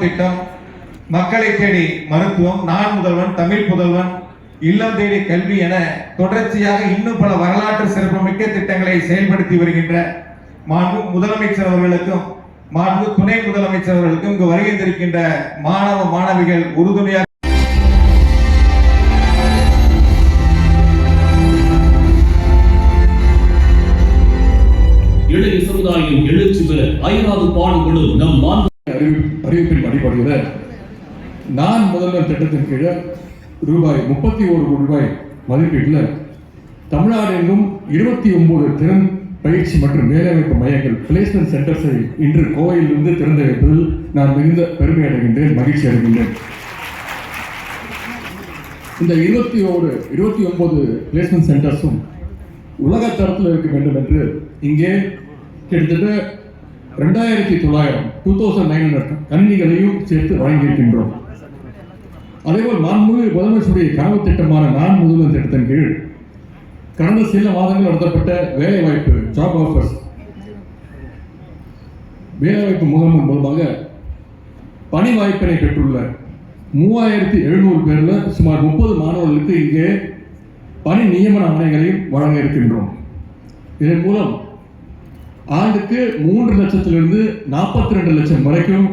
திட்டம், மக்களை தேடி மருத்துவம், நான் முதல்வன், தமிழ் புதல்வன், இல்லம் தேடி கல்வி என தொடர்ச்சியாக இன்னும் பல வரலாற்று சிறப்புமிக்க திட்டங்களை செயல்படுத்தி வருகின்ற மாண்பு முதலமைச்சர் அவர்களுக்கும் மாண்பு துணை முதலமைச்சர் அவர்களுக்கும் இங்கு வருகை தரிக்கின்ற மாணவ மாணவிகள் உறுதுணையாக இளைய சமுதாயம் எழுச்சி பெற அயராது பாடுபடும் நம் அறிவிப்பின் அடிப்படையில் நான் முதல்வர் திட்டத்தின் கீழே ரூபாய் 31 கோடி ரூபாய் மதிப்பீட்டில் தமிழ்நாடு எங்கும் 29 திறன் பயிற்சி மற்றும் வேலைவாய்ப்பு மையங்கள் பிளேஸ்மெண்ட் சென்டர்ஸை இன்று கோவையிலிருந்து திறந்து வைப்பதில் நான் மிகுந்த பெருமை அடைகின்றேன், மகிழ்ச்சி அடைகின்றேன். இந்த 29 பிளேஸ்மெண்ட் சென்டர்ஸும் உலக தரத்தில் இருக்க வேண்டும் என்று இங்கே கிட்டத்தட்ட 2900 கணினிகளையும் சேர்த்து வழங்கியிருக்கின்றோம். அதேபோல் மாண்புமிகு முதலமைச்சருடைய கனவு திட்டமான நான் முதல்வன் திட்டத்தின் கீழ் கடந்த சில மாதங்கள் நடத்தப்பட்ட வேலைவாய்ப்பு ஜாப் ஆஃபர்ஸ் வேலைவாய்ப்பு முகாமின் மூலமாக பணி வாய்ப்பினை பெற்றுள்ள 3700 பேர்ல சுமார் 30 மாணவர்களுக்கு இங்கே பணி நியமன ஆணைகளையும் வழங்க இருக்கின்றோம். இதன் மூலம் ஆண்டுக்கு 3 லட்சத்திலிருந்து 42 லட்சம் வரைக்கும்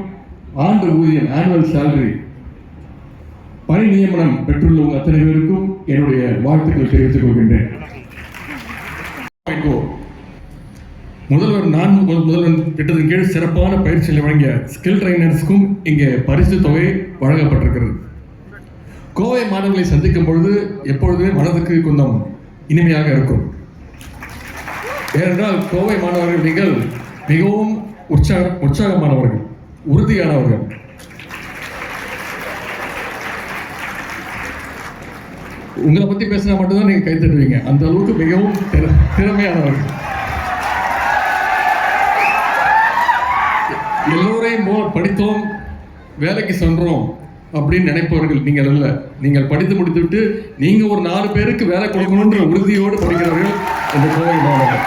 ஆண்டு ஊதியம் ஆனுவல் சேலரி பணி நியமனம் பெற்றுள்ள அத்தனை பேருக்கும் என்னுடைய வாழ்த்துக்களை தெரிவித்துக் கொள்கின்றேன். முதல்வர் திட்டத்தின் கீழ் சிறப்பான பயிற்சிகளை வழங்கிய ஸ்கில் ட்ரைனர்ஸ்க்கும் இங்கே பரிசு தொகை வழங்கப்பட்டிருக்கிறது. கோவை மாணவர்களை சந்திக்கும் பொழுது எப்பொழுதுமே மனதுக்கு கொஞ்சம் இனிமையாக இருக்கும். ஏனென்றால் கோவை மாணவர்கள் நீங்கள் மிகவும் உற்சாகமானவர்கள், உறுதியானவர்கள். உங்களை பத்தி பேசினா மட்டும்தான் நீங்க கை தட்டுவீங்க, அந்த அளவுக்கு மிகவும் திறமையானவர்கள். எல்லோரையும் படித்தோம் வேலைக்கு சென்றோம் அப்படின்னு நினைப்பவர்கள் நீங்கள் அல்ல. நீங்கள் படித்து முடித்துவிட்டு நீங்க ஒரு 4 பேருக்கு வேலை கொடுக்கணுன்ற உறுதியோடு படிக்கிறவர்கள் இந்த கோவை மாணவர்கள்.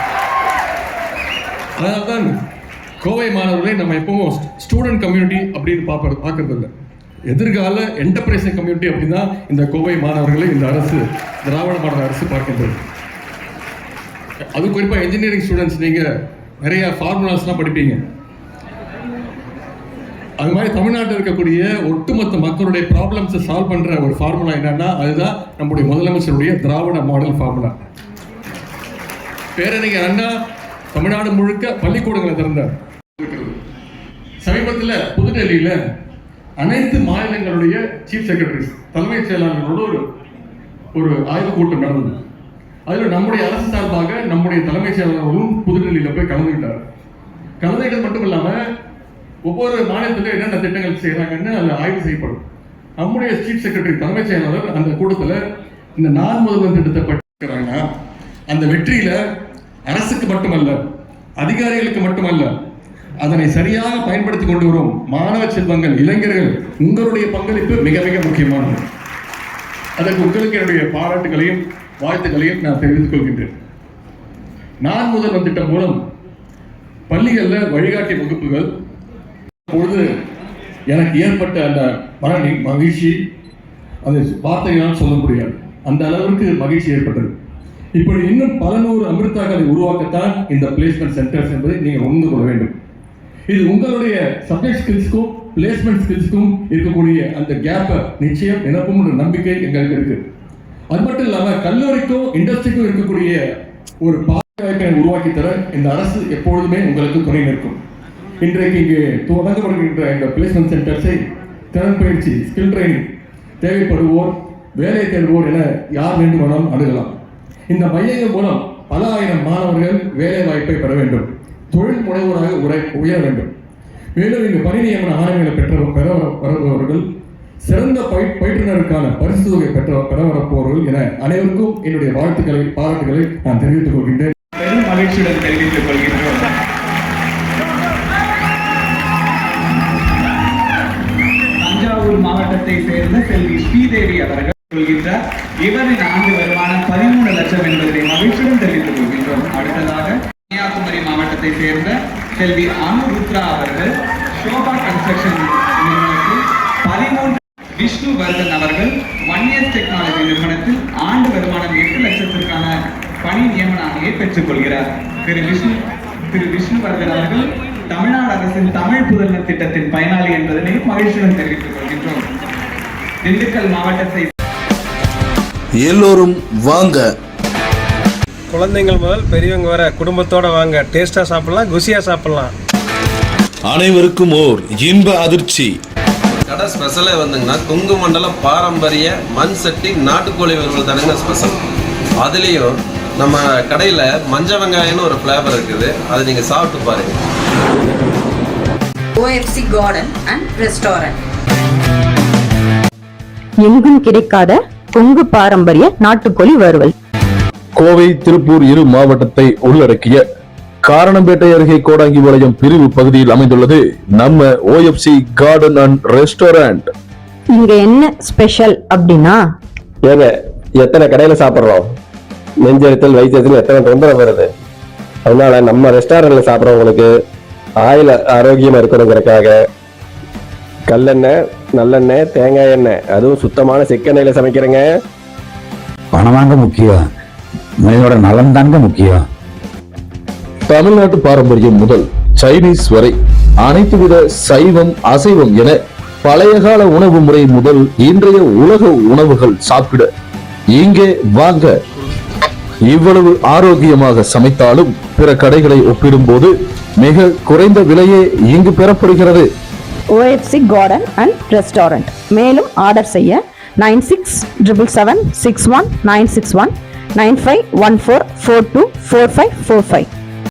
அதனால்தான் கோவை மாணவர்களை நம்ம எப்பவும் ஸ்டூடெண்ட் கம்யூனிட்டி அப்படின்னு பார்க்கறது இல்லை, எதிர்கால என்டர்பிரைசிங் கம்யூனிட்டி அப்படின்னா இந்த கோவை மாணவர்களை இந்த அரசு, திராவிட மாடல் அரசு பார்க்கின்றது. அது குறிப்பாக இன்ஜினியரிங் ஸ்டூடெண்ட்ஸ் நீங்கள் நிறைய ஃபார்முலாஸ்லாம் படிப்பீங்க. அது மாதிரி தமிழ்நாட்டில் இருக்கக்கூடிய ஒட்டுமொத்த மக்களுடைய ப்ராப்ளம்ஸை சால்வ் பண்ணுற ஒரு ஃபார்முலா என்னன்னா அதுதான் நம்முடைய முதலமைச்சருடைய திராவிட மாடல் ஃபார்முலா. பேரறிஞர் அண்ணா தமிழ்நாடு முழுக்க பள்ளிக்கூடங்களை திறந்தார். சமீபத்தில் புதுடெல்லியில் அனைத்து மாநிலங்களுடைய சீஃப் செக்ரட்டரிஸ் தலைமைச் செயலாளர்களோடு ஒரு ஆய்வுக் கூட்டம் நடந்தது. அதில் நம்முடைய அரசு சார்பாக நம்முடைய தலைமைச் செயலாளர்களும் புதுடெல்லியில் போய் கலந்துக்கிட்டது மட்டும் இல்லாமல் ஒவ்வொரு மாநிலத்திலும் என்னென்ன திட்டங்கள் செய்கிறாங்கன்னு அதில் ஆய்வு செய்யப்படும். நம்முடைய சீஃப் செக்ரட்டரி தலைமைச் செயலாளர் அந்த கூட்டத்தில் இந்த நான் முதல்வன் திட்டத்தை பற்றிக்கிறாங்க. அந்த வெற்றியில் அரசுக்கு மட்டுமல்ல, அதிகாரிகளுக்கு மட்டுமல்ல, அதனை சரியாக பயன்படுத்தி கொண்டு வரும் மாணவ செல்வங்கள், இளைஞர்கள், உங்களுடைய பங்களிப்பு மிக மிக முக்கியமானது. அதற்கு உங்களுக்கு என்னுடைய பாராட்டுகளையும் வாழ்த்துக்களையும் நான் தெரிவித்துக் கொள்கின்றேன். நான் முதல்வன் திட்டம் மூலம் பள்ளிகளில் வழிகாட்டி வகுப்புகள் பொழுது எனக்கு ஏற்பட்ட அந்த மகிழ்ச்சி அது வார்த்தைகளால் சொல்ல முடியாது, அந்த அளவிற்கு மகிழ்ச்சி ஏற்பட்டது. இப்படி இன்னும் பல நூறு அமிர்தாக்களை உருவாக்கத்தான் இந்த பிளேஸ்மெண்ட் சென்டர்ஸ் என்பதை நீங்கள் உணர்ந்து கொள்ள வேண்டும். இது உங்களுடைய சப்ஜெக்ட் ஸ்கில்ஸ்க்கும் பிளேஸ்மெண்ட் ஸ்கில்ஸ்க்கும் இருக்கக்கூடிய அந்த கேப்பை நிச்சயம் நிரப்பும் நம்பிக்கை எங்களுக்கு இருக்கு. அது மட்டும் இல்லாமல் கல்லூரிக்கும் இண்டஸ்ட்ரிக்கும் இருக்கக்கூடிய ஒரு வாய்ப்பை உருவாக்கி தர இந்த அரசு எப்பொழுதுமே உங்களுக்கு துணை நிற்கும். இன்றைக்கு இங்கே தொடங்கப்படுகின்ற இந்த பிளேஸ்மெண்ட் சென்டர்ஸை திறன் பயிற்சி, ஸ்கில் ட்ரைனிங் தேவைப்படுவோர், வேலை தேடுவோர் என யார் வேண்டுமானாலும் அணுகலாம். இந்த மையங்கள் மூலம் பல ஆயிரம் மாணவர்கள் வேலை வாய்ப்பை பெற வேண்டும், தொழில் முனைவோராக உயர வேண்டும். மேலும் இங்கு பணி நியமன ஆணைகளை பெற வருபவர்கள், சிறந்த பயிற்றுனருக்கான பரிசு தொகை பெற வரப்போவர்கள் என அனைவருக்கும் என்னுடைய வாழ்த்துக்களை பாராட்டுகளை நான் தெரிவித்துக் கொள்கின்றேன். பெரும் மகிழ்ச்சியுடன் தெரிவித்துக் கொள்கின்றோம். தஞ்சாவூர் மாவட்டத்தை சேர்ந்த செல்வி ஸ்ரீதேவி அவர்கள் சொல்கின்றார். இவரின் ஆண்டு வருமானம் 13 லட்சம் என்பதை மகிழ்ச்சியுடன் தெரிவித்துக் கொள்கின்றோம். அடுத்ததாக கன்னியாகுமரி மாவட்டத்தை சேர்ந்த செல்வி அனுருத்ரா அவர்கள் சோபா கன்ஸ்ட்ரக்ஷன் வர்தன் அவர்கள் 1 years டெக்னாலஜி நிறுவனத்தில் ஆண்டு வருமானம் 8 லட்சத்திற்கான பணி நியமன ஆணையை பெற்றுக் கொள்கிறார். திரு விஷ்ணு வர்தன் அவர்கள் தமிழ்நாடு அரசின் தமிழ் புதல்வர் திட்டத்தின் பயனாளி என்பதனை மகிழ்ச்சியுடன் தெரிவித்துக் கொள்கின்றோம். திண்டுக்கல் மாவட்டத்தை எல்லோரும் வாங்க. குழந்தைங்கள் முதல் பெரியவங்க வர குடும்பத்தோட வாங்க. டேஸ்டா சாப்பிடலாம், குசியா சாப்பிடலாம். அனைவருக்கும் ஓர் இன்ப அதிர்ச்சி. கடை ஸ்பெஷலே வந்துங்கன்னா கொங்கு மண்டல பாரம்பரிய மண் சட்டி நாட்டுக்கோழி வறுவல் தானுங்க ஸ்பெஷல். அதுலேயும் நம்ம கடையில் மஞ்சள் வெங்காயம்னு ஒரு ஃப்ளேவர் இருக்குது, அதை நீங்கள் சாப்பிட்டு பாருங்க. OFC Garden and Restaurant. எங்கும் கிடைக்காத கொங்கு பாரம்பரிய நாட்டுக்கோழி வறுவல். கோவை, திருப்பூர் இரு மாவட்டத்தை உள்ளடக்கிய காரணம்பேட்டை அருகே கோடாங்கிபாளையம் பிரிவு பகுதியில் அமைந்துள்ளது நம்ம OFC Garden and Restaurant. இங்க என்ன ஸ்பெஷல் அப்படின்னா, ஏங்க எத்தனை கடையில சாப்பிடுறோம், நெஞ்செரித்தல் வயிற்றுல எத்தனை தொந்தரவு வருது. அதனால நம்ம ரெஸ்டாரண்ட்ல சாப்பிட்றவங்களுக்கு ஆயில் ஆரோக்கியமா இருக்கணுங்கிறதுக்காக கல்லெண்ணெய், நல்லெண்ணெய், தேங்காய் எண்ணெய், அதுவும் சுத்தமான செக்கெண்ணெயில சமைக்கிறேங்க. பணம் வாங்க முக்கியம், மனிதனோட நலன் தாங்க முக்கியம். தமிழ்நாட்டு பாரம்பரியம் முதல் சைனீஸ் வரை அனைத்து வித சைவம், அசைவம் என பழைய கால உணவு முறை முதல் இன்றைய உலக உணவுகள் சாப்பிட இங்கே வாங்க. இவ்வளவு ஆரோக்கியமாக சமைத்தாலும் பிற கடைகளை ஒப்பிடும்போது மிக குறைந்த விலையே இங்கு பெறப்படுகிறது. OFC Garden and Restaurant. மேலும் ஆர்டர் செய்ய 9677761961 9514424545.